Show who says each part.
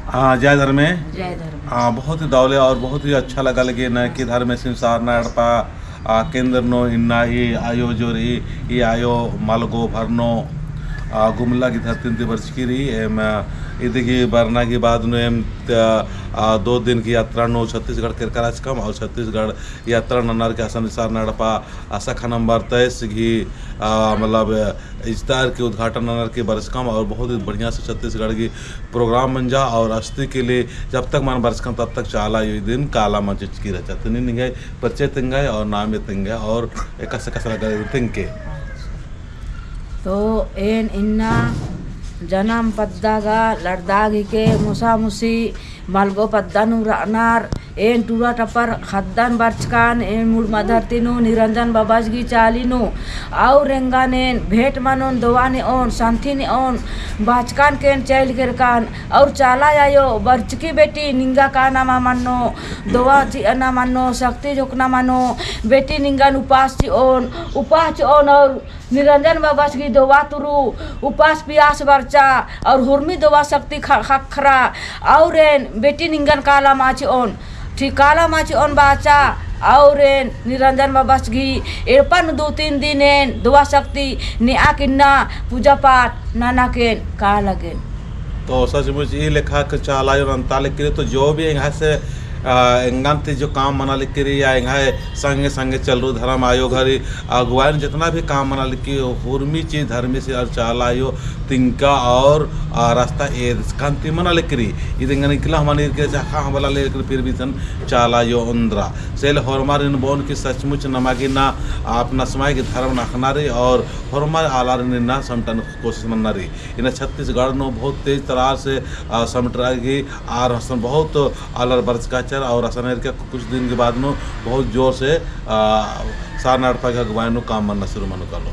Speaker 1: हाँ जय धर्मे।
Speaker 2: जय धर्म।
Speaker 1: हाँ बहुत ही दौले और बहुत ही अच्छा लगा लगे न कि धर्म संसार नड़पा केंद्र नो इन्ना ही आयो जोरी ये आयो मालगो भरनो गुमला की धरती वर्ष की रही एम इधर बरना के बाद नो एम 2 दिन की यात्रा नो छत्तीसगढ़ के कराचकम और छत्तीसगढ़ यात्रा ननर के संसार नड़पा सखा नंबर 23 की मतलब इफ्तार के उद्घाटन ननर के बरसकम और बहुत ही बढ़िया से छत्तीसगढ़ की प्रोग्राम बन जा और अस्थि के लिए जब तक मन बरसकम तब तक चाला ये दिन काला मंच की रचा तनी निगाय परिचय तिंगाय और नाम ये तिंगाय और एक कसरा तिंके
Speaker 2: तो एन इन्ना जनम पद्दागा लड़दागी के मुसा मुसी मलगो पद्दानु रानार एन टूरा टपर खद्दान बर्चकान एन मुड़ मधरतिनु निरंजन बाबाजगी चालिनु और रेंगानेन भेट मनोन दोवाने ओन शांतिने ओन बाचकान केन चैल के कान और चाला आयो बर्चकी बेटी निंगा का नामा मनो दोवा ची अना मनो शक्ति जोकना मनो बेटी निंगा उपास ची ओन और निरंजन बाबाजगी दोवा तुरु उपास पियास बर्चा और हुर्मी दोवा शक्ति खखरा और बेटी निंगन काला माची ओन ठीक काला माची ओन बाचा और निरंजन बाबाजगी एरपन 2-3 दिन दुआ शक्ति ने आकिन्ना पूजा पाठ नाना के का लगेन
Speaker 1: तो सचमुच ये लेखा के चाला अंताले के तो जो भी यहाँ से एंगांते जो काम मना लिख रही या एंगाए संगे संगे चल रू धर्म आयो घरी अगुवाई ने जितना भी काम मना लिखी हुर्मी चीज धर्मी से और चाल आयो तिंका और रास्ता ए कांति मना लिख रही ये दिंगा निकला हमारे के चाखा हम वाला लेकर फिर भी सन चाल आयो अंद्रा सेल हरमार इन बोन की सचमुच नमागी ना अपना समय के धर्म नाखना रही और हरमार आलार ने ना समटन कोशिश मना रही इन्हें छत्तीसगढ़ नो बहुत तेज तरार से समटरागी आर हसन बहुत आलर बरस का और असनेर के कुछ दिन के बाद में बहुत जोर से सार नाड़पा के अगुवाई काम बनना शुरू मनो कर लो।